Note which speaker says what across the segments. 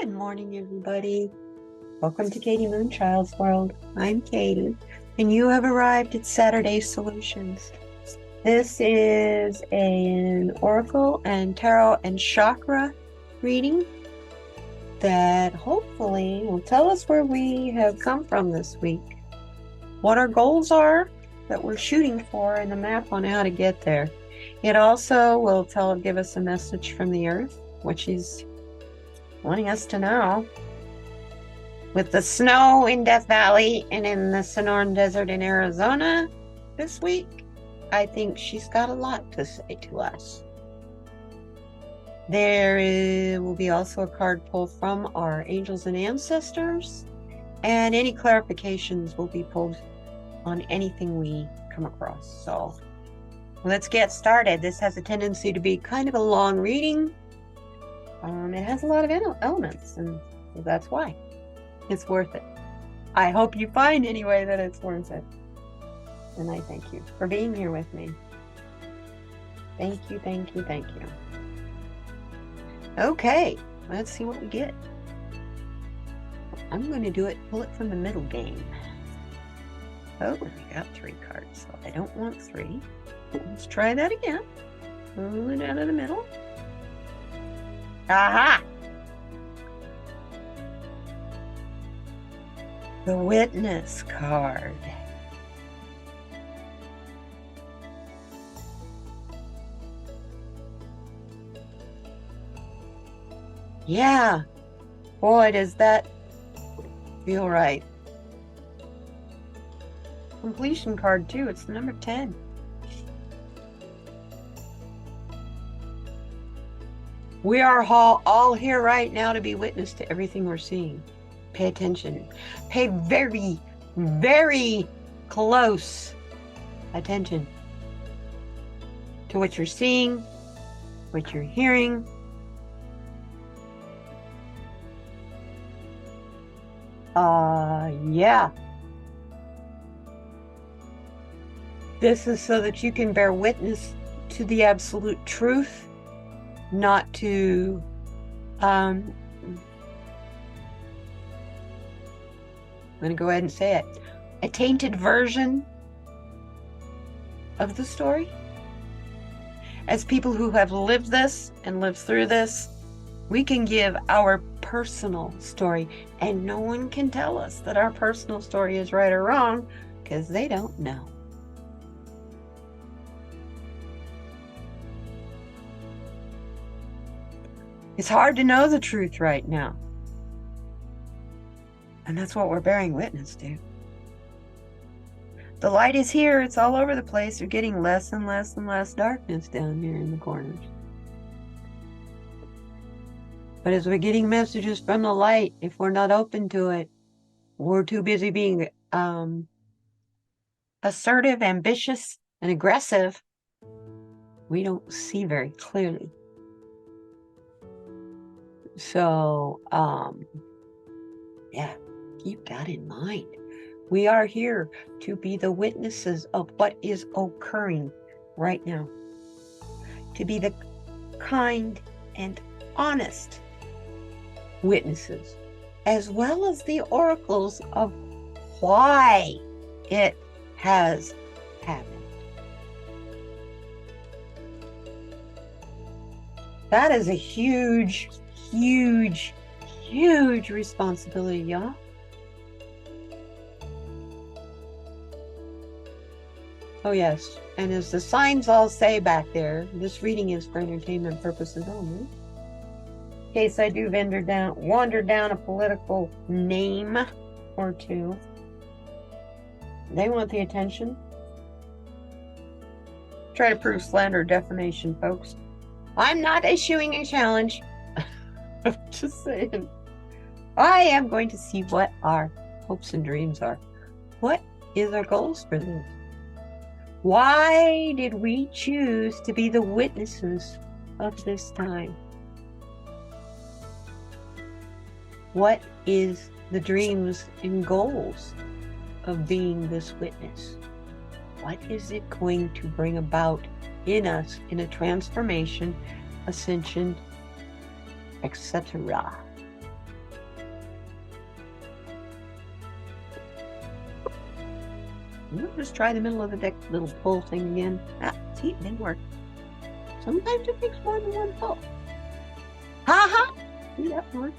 Speaker 1: Good morning, everybody. Welcome to kdmoonchild's world. I'm Katie, and you have arrived at Saturday Solutions. This is an oracle and tarot and chakra reading that hopefully will tell us where we have come from this week, what our goals are that we're shooting for, and the map on how to get there. It also will give us a message from the earth, which is wanting us to know. With the snow in Death Valley and in the Sonoran Desert in Arizona this week, I think she's got a lot to say to us. There will be also a card pulled from our angels and ancestors, and any clarifications will be pulled on anything we come across. So let's get started. This has a tendency to be kind of a long reading. It has a lot of elements, and that's why it's worth it. I hope you find anyway that it's worth it. And I thank you for being here with me. Thank you, thank you, thank you. Okay, let's see what we get. I'm going to pull it from the middle game. Oh, I got 3 cards, so I don't want 3. Let's try that again. Pull it out of the middle. Aha! The Witness card. Yeah. Boy, does that feel right. Completion card too. It's number 10. We are all here right now to be witness to everything we're seeing. Pay attention. Pay very, very close attention to what you're seeing, what you're hearing. Yeah. This is so that you can bear witness to the absolute truth, not to I'm going to go ahead and say it, a tainted version of the story. As people who have lived this and lived through this, we can give our personal story, and no one can tell us that our personal story is right or wrong because they don't know. It's hard to know the truth right now. And that's what we're bearing witness to. The light is here. It's all over the place. You're getting less and less and less darkness down here in the corners. But as we're getting messages from the light, if we're not open to it, we're too busy being assertive, ambitious, and aggressive. We don't see very clearly. So, yeah, keep that in mind. We are here to be the witnesses of what is occurring right now. To be the kind and honest witnesses, as well as the oracles of why it has happened. That is a huge, huge, huge responsibility, y'all. Oh yes, and as the signs all say back there, this reading is for entertainment purposes only. In case I do wander down a political name or two. They want the attention. Try to prove slander or defamation, folks. I'm not issuing a challenge. I'm just saying. I am going to see what our hopes and dreams are. What is our goals for this? Why did we choose to be the witnesses of this time? What is the dreams and goals of being this witness? What is it going to bring about in us in a transformation, ascension, etc.? We'll just try the middle of the deck little pull thing again. Ah, see, it didn't work. Sometimes it takes more than one pull. Ha ha! See, that worked.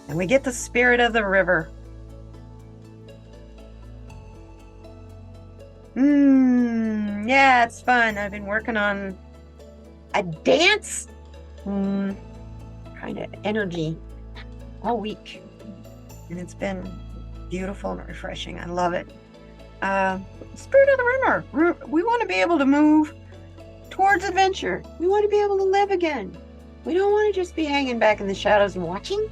Speaker 1: And we get the spirit of the river. Yeah, it's fun. I've been working on a dance kind of energy all week. And it's been beautiful and refreshing. I love it. Spirit of the river. We want to be able to move towards adventure. We want to be able to live again. We don't want to just be hanging back in the shadows and watching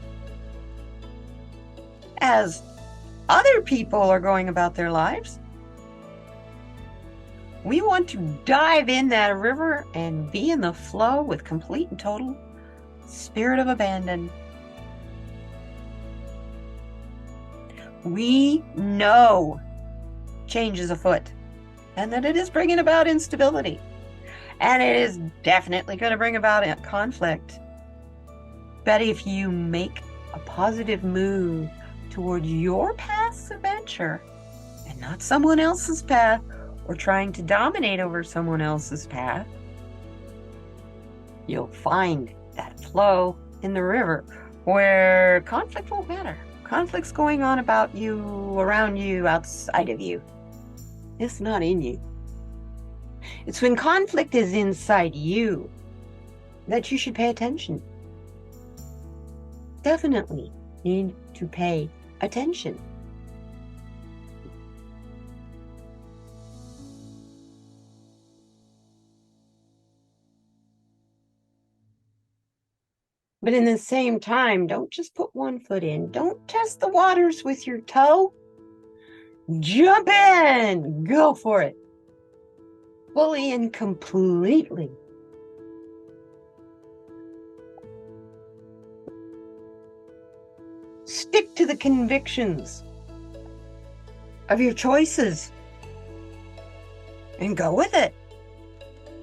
Speaker 1: as other people are going about their lives. We want to dive in that river and be in the flow with complete and total spirit of abandon. We know change is afoot and that it is bringing about instability. And it is definitely going to bring about conflict. But if you make a positive move toward your path's adventure and not someone else's path, or trying to dominate over someone else's path, you'll find that flow in the river where conflict won't matter. Conflict's going on about you, around you, outside of you. It's not in you. It's when conflict is inside you that you should pay attention. Definitely need to pay attention. But in the same time, don't just put one foot in. Don't test the waters with your toe. Jump in. Go for it. Fully and completely. Stick to the convictions of your choices and go with it.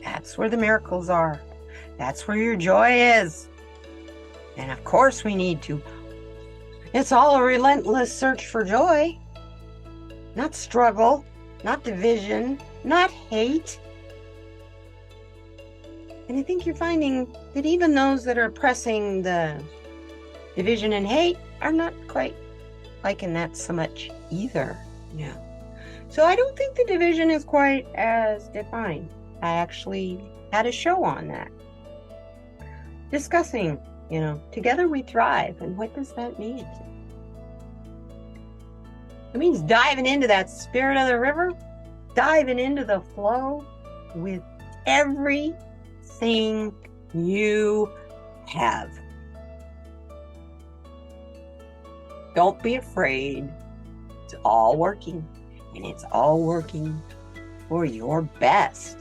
Speaker 1: That's where the miracles are. That's where your joy is. And of course we need to. It's all a relentless search for joy. Not struggle, not division, not hate. And I think you're finding that even those that are pressing the division and hate are not quite liking that so much either. No. So I don't think the division is quite as defined. I actually had a show on that, discussing, together we thrive. And what does that mean? It means diving into that spirit of the river, diving into the flow with everything you have. Don't be afraid. It's all working, and it's all working for your best.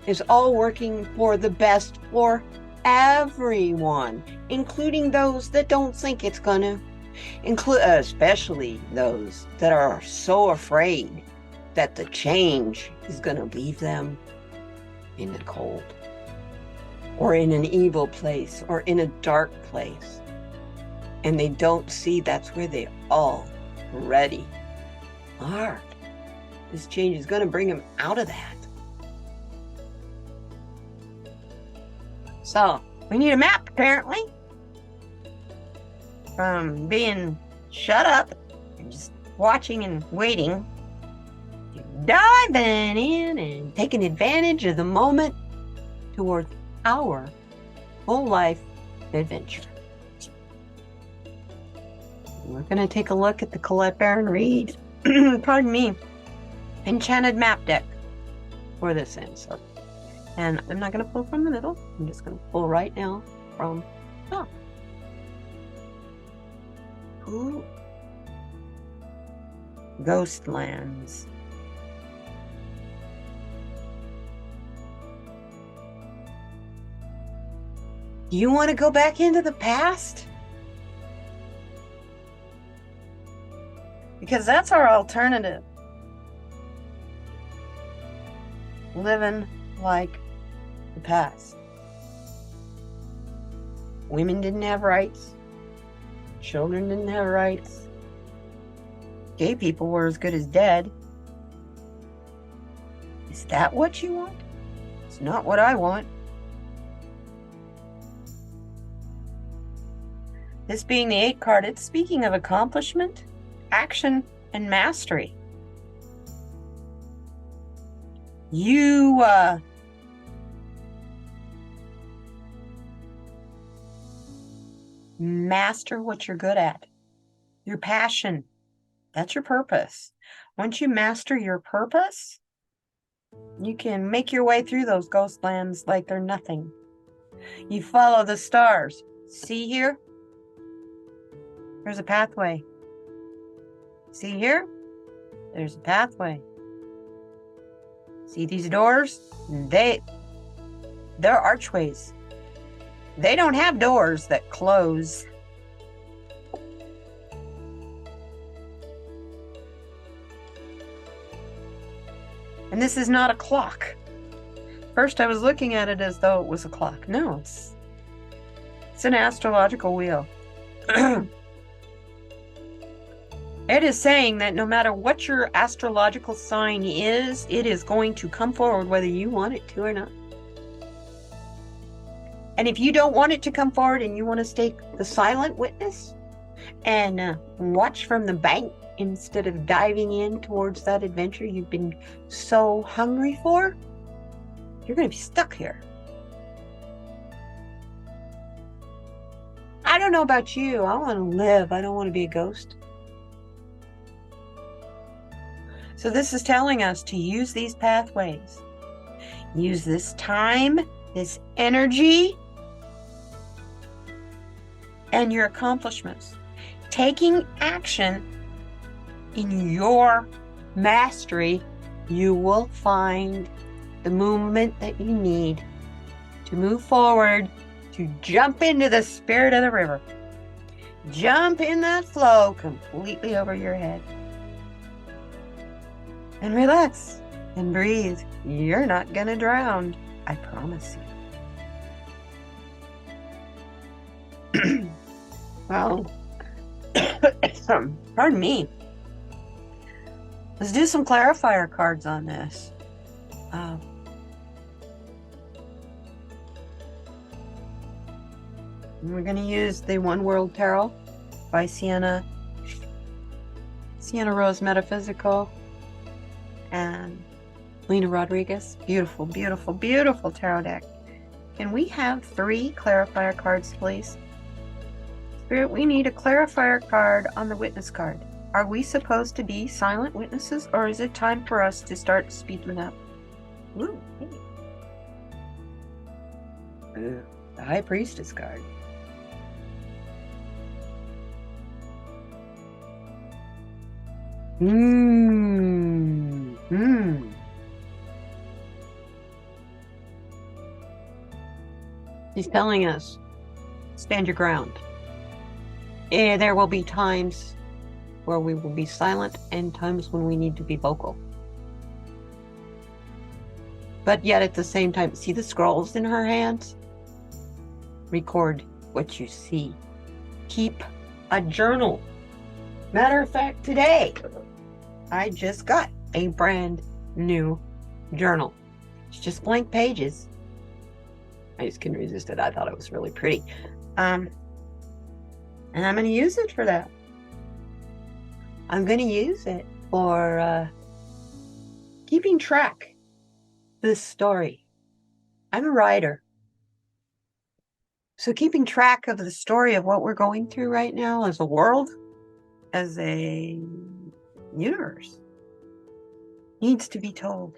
Speaker 1: It's all working for the best for everyone, including those that don't think it's gonna, especially those that are so afraid that the change is gonna leave them in the cold, or in an evil place, or in a dark place. And they don't see that's where they already are. This change is gonna bring them out of that. So, we need a map, apparently, from being shut up and just watching and waiting, to diving in and taking advantage of the moment towards our full life adventure. We're going to take a look at the Colette Baron Reed, pardon me, Enchanted Map Deck for this insert. And I'm not going to pull from the middle. I'm just going to pull right now from the top. Ooh. Ghostlands. Do you want to go back into the past? Because that's our alternative. Living like the past. Women didn't have rights. Children didn't have rights. Gay people were as good as dead. Is that what you want? It's not what I want. This being the 8 card, it's speaking of accomplishment, action, and mastery. You master what you're good at. Your passion. That's your purpose. Once you master your purpose, you can make your way through those ghost lands like they're nothing. You follow the stars. See here? There's a pathway. See here? There's a pathway. See these doors? They're archways. They don't have doors that close. And this is not a clock. First I was looking at it as though it was a clock. No, it's an astrological wheel. It is saying that no matter what your astrological sign is, it is going to come forward whether you want it to or not. And if you don't want it to come forward and you want to stay the silent witness and watch from the bank instead of diving in towards that adventure you've been so hungry for, you're going to be stuck here. I don't know about you. I want to live. I don't want to be a ghost. So this is telling us to use these pathways. Use this time, this energy, and your accomplishments. Taking action in your mastery, you will find the movement that you need to move forward, to jump into the spirit of the river. Jump in that flow completely over your head. And relax and breathe. You're not gonna drown. I promise you. Well, pardon me. Let's do some clarifier cards on this. We're going to use the One World Tarot by Sienna Rose Metaphysical and Lena Rodriguez. Beautiful, beautiful, beautiful tarot deck. Can we have 3 clarifier cards, please? Spirit, we need a clarifier card on the witness card. Are we supposed to be silent witnesses, or is it time for us to start speaking up? Ooh, hey. The High Priestess card. She's telling us, stand your ground. There will be times where we will be silent and times when we need to be vocal. But yet at the same time, see the scrolls in her hands? Record what you see. Keep a journal. Matter of fact, today, I just got a brand new journal. It's just blank pages. I just couldn't resist it. I thought it was really pretty. And I'm going to use it for that. I'm going to use it for keeping track of this story. I'm a writer. So keeping track of the story of what we're going through right now as a world, as a universe, needs to be told.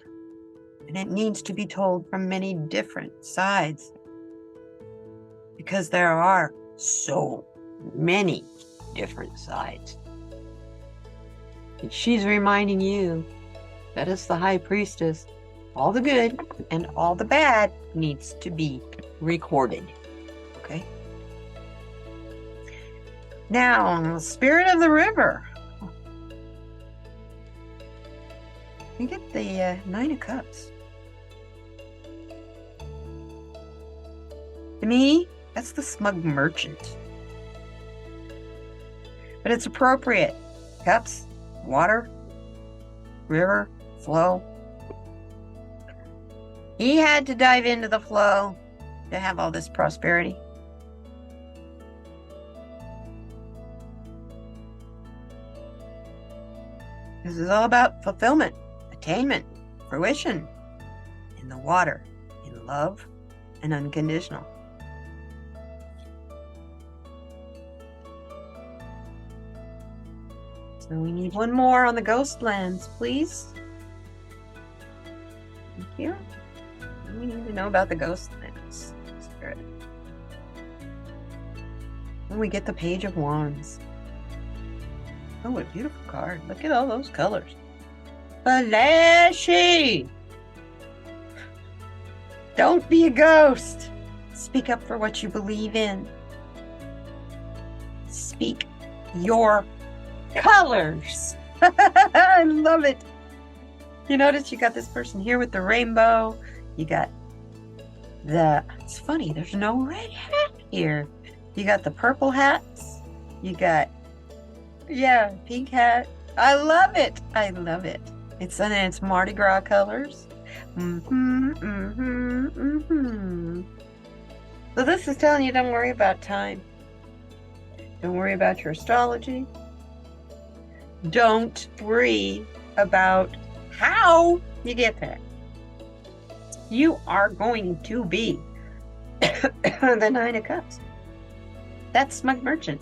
Speaker 1: And it needs to be told from many different sides. Because there are so many different sides. And she's reminding you that as the High Priestess, all the good and all the bad needs to be recorded. Okay? Now, Spirit of the River. You get the 9 of Cups. To me, that's the smug merchant. But it's appropriate. Cups, water, river, flow. He had to dive into the flow to have all this prosperity. This is all about fulfillment, attainment, fruition in the water, in love and unconditional. So we need one more on the ghost lands, please. Thank you. We need to know about the ghost lands. Spirit. And we get the Page of Wands. Oh, what a beautiful card. Look at all those colors. Flashy! Don't be a ghost. Speak up for what you believe in. Speak your colors. I love it. You notice you got this person here with the rainbow. You got it's funny, there's no red hat here. You got the purple hats. You got, yeah, pink hat. I love it. I love it. It's Mardi Gras colors. So this is telling you, don't worry about time. Don't worry about your astrology. Don't worry about how you get there. You are going to be the Nine of Cups. That's Smug Merchant.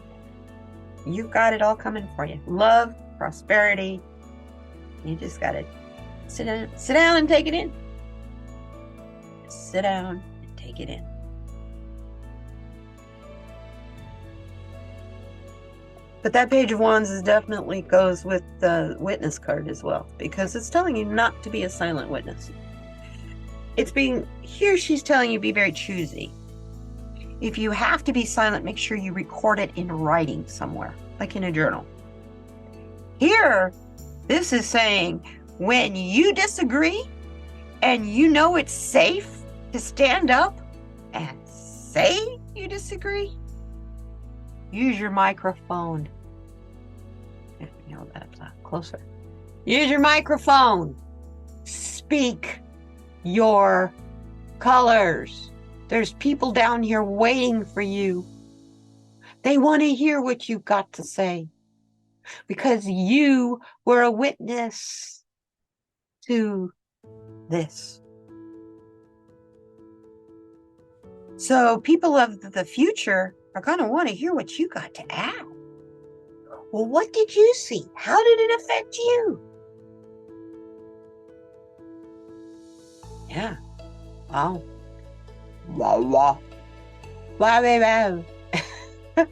Speaker 1: You've got it all coming for you. Love, prosperity. You just got to sit down and take it in. Sit down and take it in. But that Page of Wands definitely goes with the Witness card as well, because it's telling you not to be a silent witness. Here she's telling you be very choosy. If you have to be silent, make sure you record it in writing somewhere, like in a journal. Here, this is saying when you disagree and you know it's safe to stand up and say you disagree, use your microphone. Closer. Use your microphone. Speak your colors. There's people down here waiting for you. They want to hear what you've got to say because you were a witness to this. So people of the future are going to want to hear what you got to add. Well, what did you see? How did it affect you? Yeah. Wow. Wow, wow. Wow, wow, wow.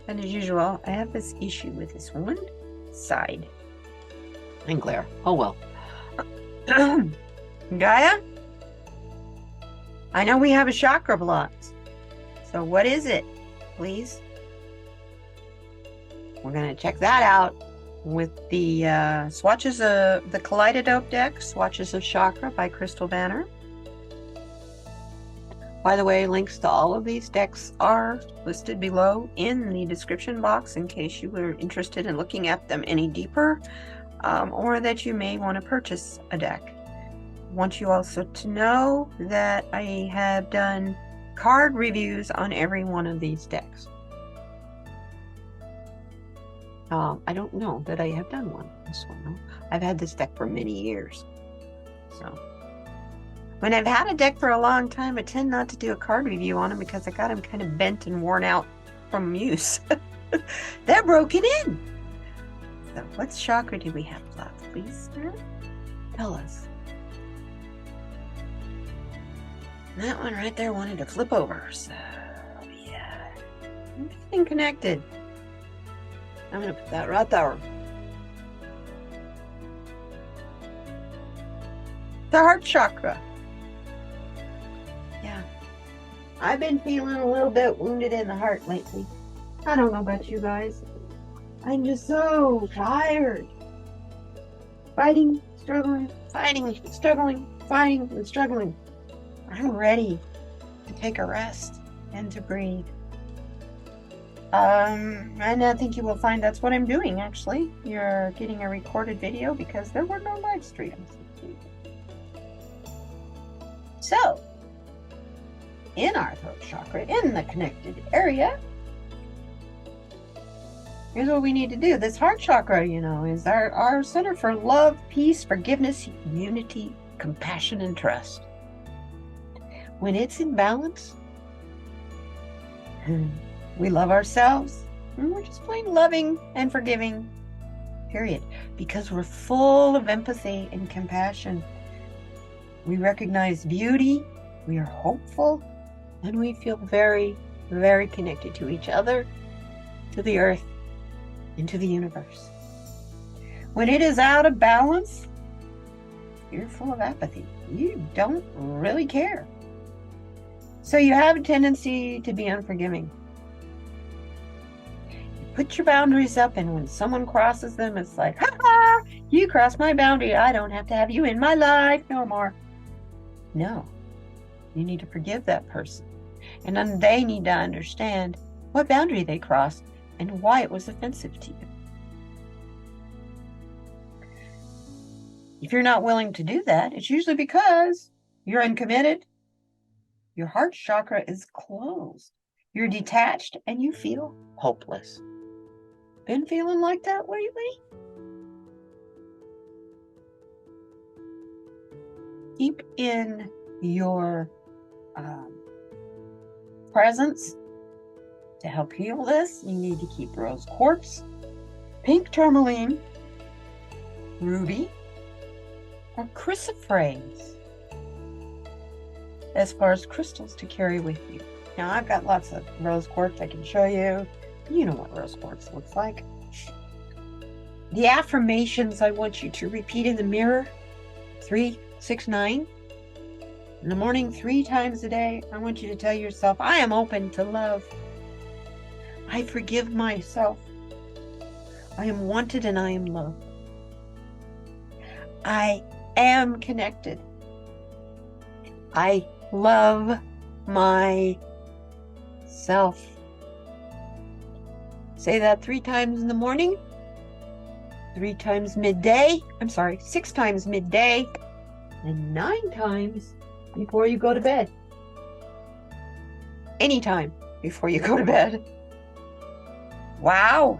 Speaker 1: And as usual, I have this issue with this one side. And glare. Oh, well. Gaia? I know we have a chakra block. So what is it, please? We're going to check that out with the swatches of the Kaleidodope deck, Swatches of Chakra by Crystal Banner. By the way, links to all of these decks are listed below in the description box in case you were interested in looking at them any deeper, or that you may want to purchase a deck. I want you also to know that I have done card reviews on every one of these decks. I don't know that I have done one. This one, no. I've had this deck for many years. So when I've had a deck for a long time, I tend not to do a card review on them because I got them kind of bent and worn out from use. They're broken in. So what chakra do we have left, please? Tell us. That one right there wanted to flip over. So yeah, everything connected. I'm going to put that right there. The heart chakra. Yeah. I've been feeling a little bit wounded in the heart lately. I don't know about you guys. I'm just so tired. Fighting, struggling, fighting, struggling, fighting, and struggling. I'm ready to take a rest and to breathe. And I think you will find that's what I'm doing, actually. You're getting a recorded video because there were no live streams this week. So, in our throat chakra, in the connected area, here's what we need to do. This heart chakra, is our center for love, peace, forgiveness, unity, compassion, and trust. When it's in balance, we love ourselves, and we're just plain loving and forgiving, period. Because we're full of empathy and compassion. We recognize beauty, we are hopeful, and we feel very, very connected to each other, to the earth, and to the universe. When it is out of balance, you're full of apathy. You don't really care. So you have a tendency to be unforgiving. You put your boundaries up, and when someone crosses them, it's like, ha ha, you crossed my boundary. I don't have to have you in my life no more. No, you need to forgive that person. And then they need to understand what boundary they crossed and why it was offensive to you. If you're not willing to do that, it's usually because you're uncommitted, your heart chakra is closed, you're detached, and you feel hopeless. Been feeling like that lately? Keep in your presence to help heal this. You need to keep rose quartz, pink tourmaline, ruby, or chrysoprase as far as crystals to carry with you. Now, I've got lots of rose quartz I can show you. You know what rose quartz looks like. The affirmations I want you to repeat in the mirror, 3, 6, 9. In the morning, 3 times a day, I want you to tell yourself, I am open to love. I forgive myself. I am wanted and I am loved. I am connected. I love myself. Say that 3 times in the morning, 3 times midday. 6 times midday, and 9 times before you go to bed. Anytime before you go to bed. Wow.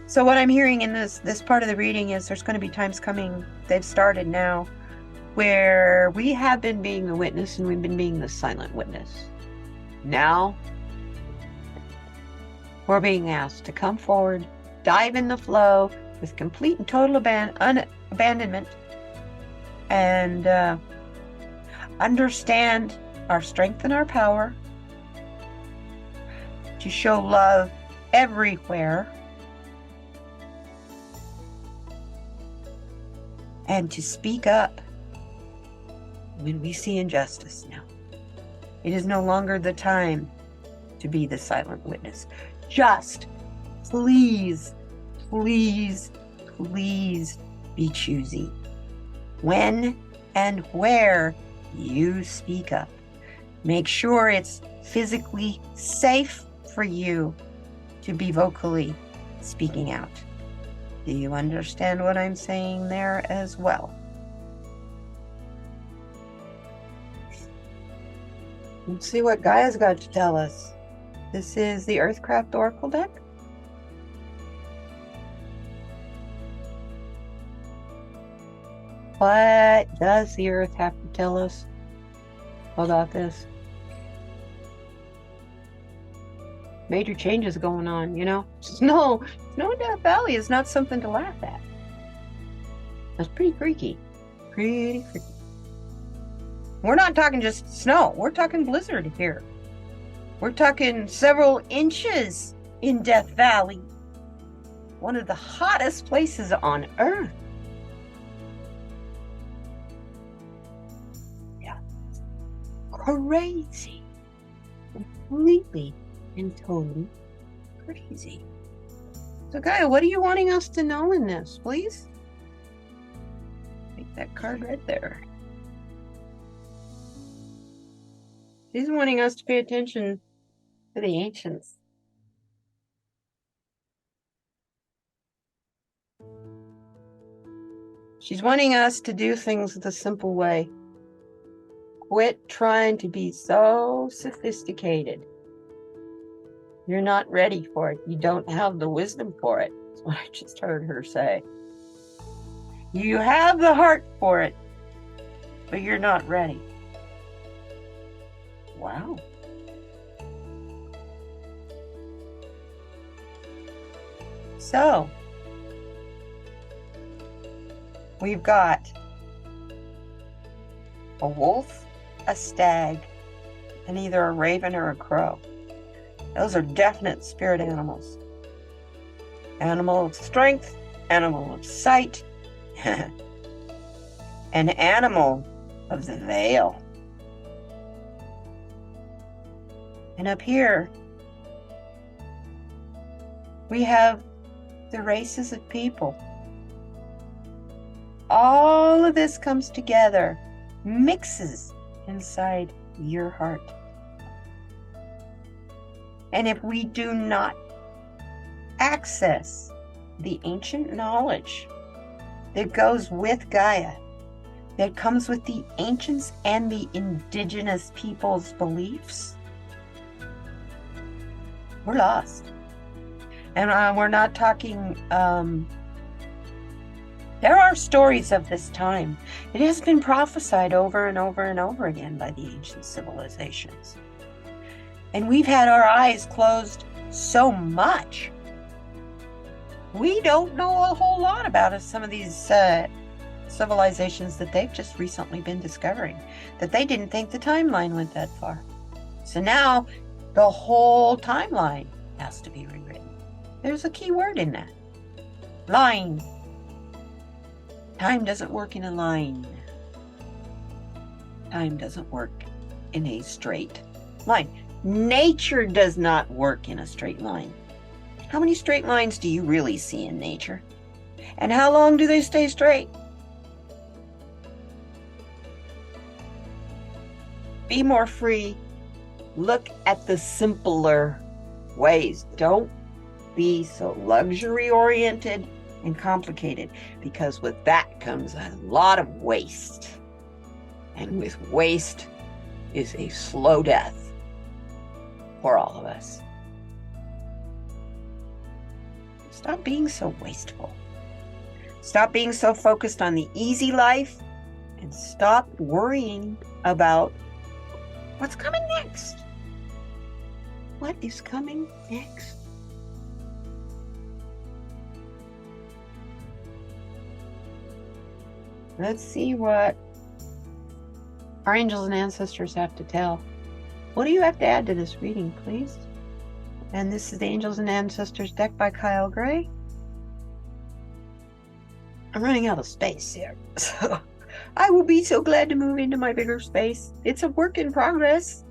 Speaker 1: So what I'm hearing in this part of the reading is there's going to be times coming, they've started now, where we have been being the witness and we've been being the silent witness. Now, we're being asked to come forward, dive in the flow with complete and total abandonment, and understand our strength and our power, to show love everywhere, and to speak up when we see injustice now. It is no longer the time to be the silent witness. Just please, please, please be choosy when and where you speak up. Make sure it's physically safe for you to be vocally speaking out. Do you understand what I'm saying there as well? Let's see what Gaia's got to tell us. This is the Earthcraft Oracle deck. What does the Earth have to tell us about this? Major changes going on, Snow in Death Valley is not something to laugh at. That's pretty freaky. Pretty freaky. We're not talking just snow. We're talking blizzard here. We're talking several inches in Death Valley. One of the hottest places on Earth. Yeah. Crazy. Completely and totally crazy. So Gaia, what are you wanting us to know in this, please? Take that card right there. She's wanting us to pay attention to the ancients. She's wanting us to do things the simple way. Quit trying to be so sophisticated. You're not ready for it. You don't have the wisdom for it. That's what I just heard her say. You have the heart for it, but you're not ready. Wow. So, we've got a wolf, a stag, and either a raven or a crow. Those are definite spirit animals. Animal of strength, animal of sight, an animal of the veil. And up here, we have the races of people. All of this comes together, mixes inside your heart. And if we do not access the ancient knowledge that goes with Gaia, that comes with the ancients and the indigenous people's beliefs, we're lost. And we're not talking, there are stories of this time. It has been prophesied over and over and over again by the ancient civilizations. And we've had our eyes closed so much. We don't know a whole lot about some of these civilizations that they've just recently been discovering, that they didn't think the timeline went that far. So now the whole timeline has to be rewritten. There's a key word in that. Line. Time doesn't work in a line. Time doesn't work in a straight line. Nature does not work in a straight line. How many straight lines do you really see in nature? And how long do they stay straight? Be more free. Look at the simpler ways. Don't be so luxury oriented and complicated, because with that comes a lot of waste. And with waste is a slow death for all of us. Stop being so wasteful. Stop being so focused on the easy life, and stop worrying about what's coming next. What is coming next? Let's see what our angels and ancestors have to tell. What do you have to add to this reading, please? And this is the Angels and Ancestors deck by Kyle Gray. I'm running out of space here, so I will be so glad to move into my bigger space. It's a work in progress.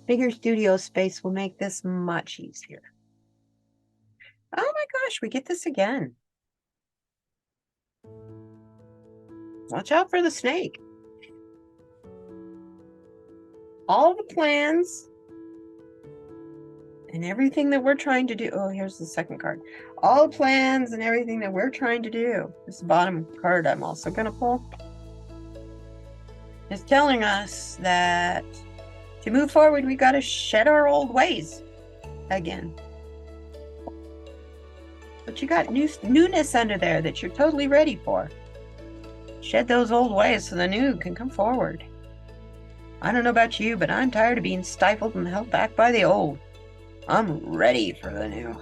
Speaker 1: Bigger studio space will make this much easier. Oh my gosh, we get this again. Watch out for the snake. All the plans and everything that we're trying to do. Oh, here's the second card. All the plans and everything that we're trying to do. This is the bottom card I'm also going to pull. It's telling us that to move forward, we got to shed our old ways again. But you got newness under there that you're totally ready for. Shed those old ways so the new can come forward. I don't know about you, but I'm tired of being stifled and held back by the old. I'm ready for the new.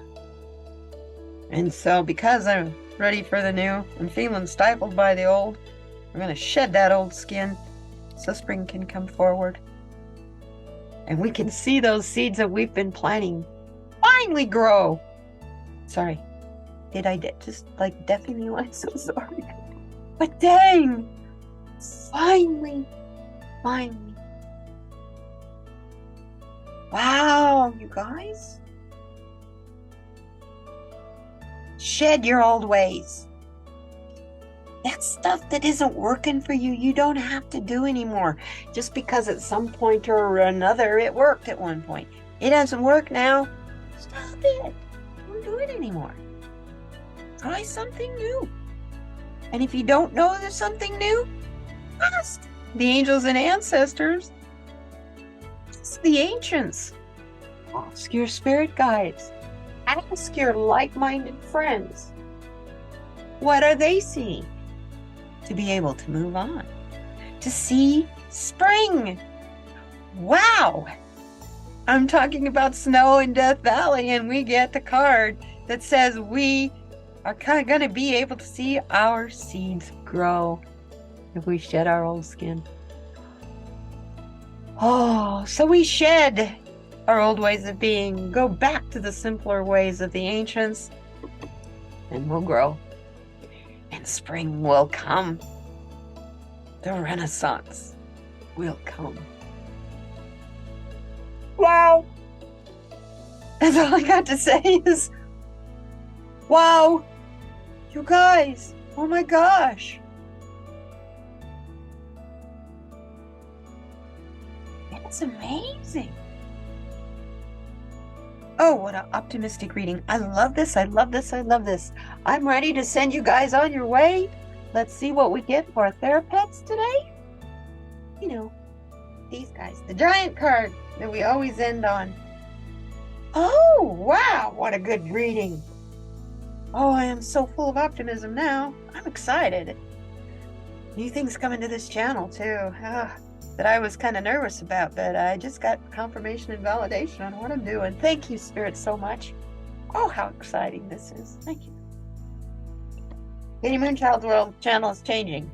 Speaker 1: And so because I'm ready for the new and feeling stifled by the old, I'm going to shed that old skin so spring can come forward. And we can see those seeds that we've been planting finally grow. Sorry. Did I just like deafen you? I'm so sorry. But dang! Finally. Wow, you guys. Shed your old ways. That stuff that isn't working for you, you don't have to do anymore. Just because at some point or another it worked at one point. It doesn't work now. Stop it. Don't do it anymore. Try something new. And if you don't know there's something new, ask the angels and ancestors. Ask the ancients. Ask your spirit guides. Ask your like-minded friends. What are they seeing? To be able to move on. To see spring. Wow! I'm talking about snow in Death Valley, and we get the card that says we are kind of going to be able to see our seeds grow if we shed our old skin. Oh, so we shed our old ways of being, go back to the simpler ways of the ancients, and we'll grow. And spring will come. The Renaissance will come. Wow! That's all I got to say is, wow! You guys, oh my gosh! That's amazing! Oh, what an optimistic reading. I love this, I love this, I love this. I'm ready to send you guys on your way. Let's see what we get for our therapists today. You know, these guys. The giant card that we always end on. Oh, wow, what a good reading. Oh, I am so full of optimism now. I'm excited. New things coming to this channel, too. That I was kind of nervous about, but I just got confirmation and validation on what I'm doing. Thank you, Spirit, so much. Oh, how exciting this is. Thank you. kdmoonchild's World channel is changing.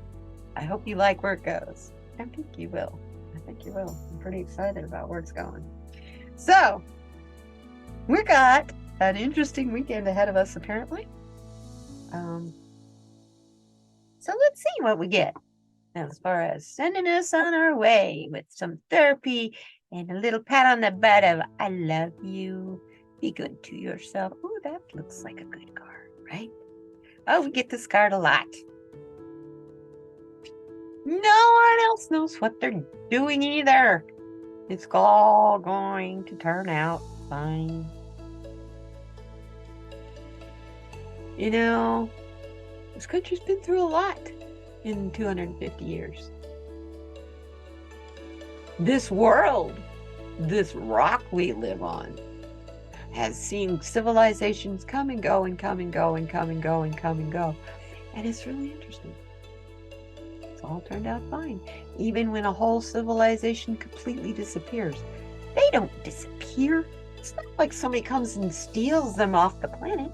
Speaker 1: I hope you like where it goes. I think you will. I think you will. I'm pretty excited about where it's going. So, we got an interesting weekend ahead of us, apparently. So let's see what we get. Now, as far as sending us on our way with some therapy and a little pat on the butt of, I love you, be good to yourself. Oh, that looks like a good card, right? Oh, we get this card a lot. No one else knows what they're doing either. It's all going to turn out fine. You know, this country's been through a lot in 250 years. This world, this rock we live on, has seen civilizations come and go and come and go and come and go and come and go. And it's really interesting. It's all turned out fine. Even when a whole civilization completely disappears. They don't disappear. It's not like somebody comes and steals them off the planet.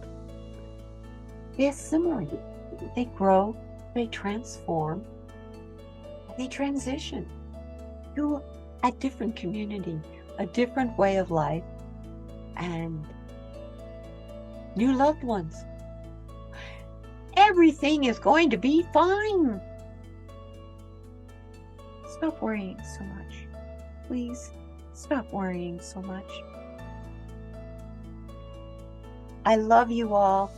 Speaker 1: They assimilate. They grow, they transform, they transition to a different community, a different way of life, and new loved ones. Everything is going to be fine. Stop worrying so much. Please, stop worrying so much. I love you all.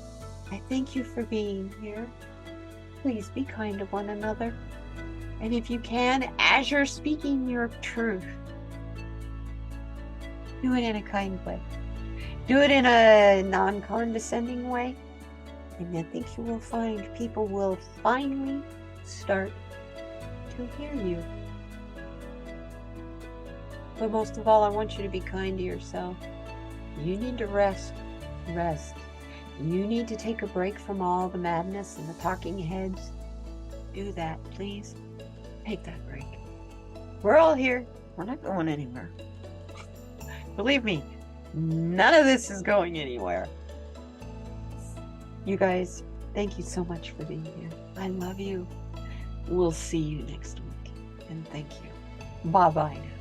Speaker 1: I thank you for being here. Please be kind to one another. And if you can, as you're speaking your truth, do it in a kind way. Do it in a non-condescending way. And I think you will find people will finally start to hear you. But most of all, I want you to be kind to yourself. You need to rest. Rest. You need to take a break from all the madness and the talking heads. Do that, please. Take that break. We're all here. We're not going anywhere. Believe me, none of this is going anywhere. You guys, thank you so much for being here. I love you. We'll see you next week. And thank you. Bye-bye now.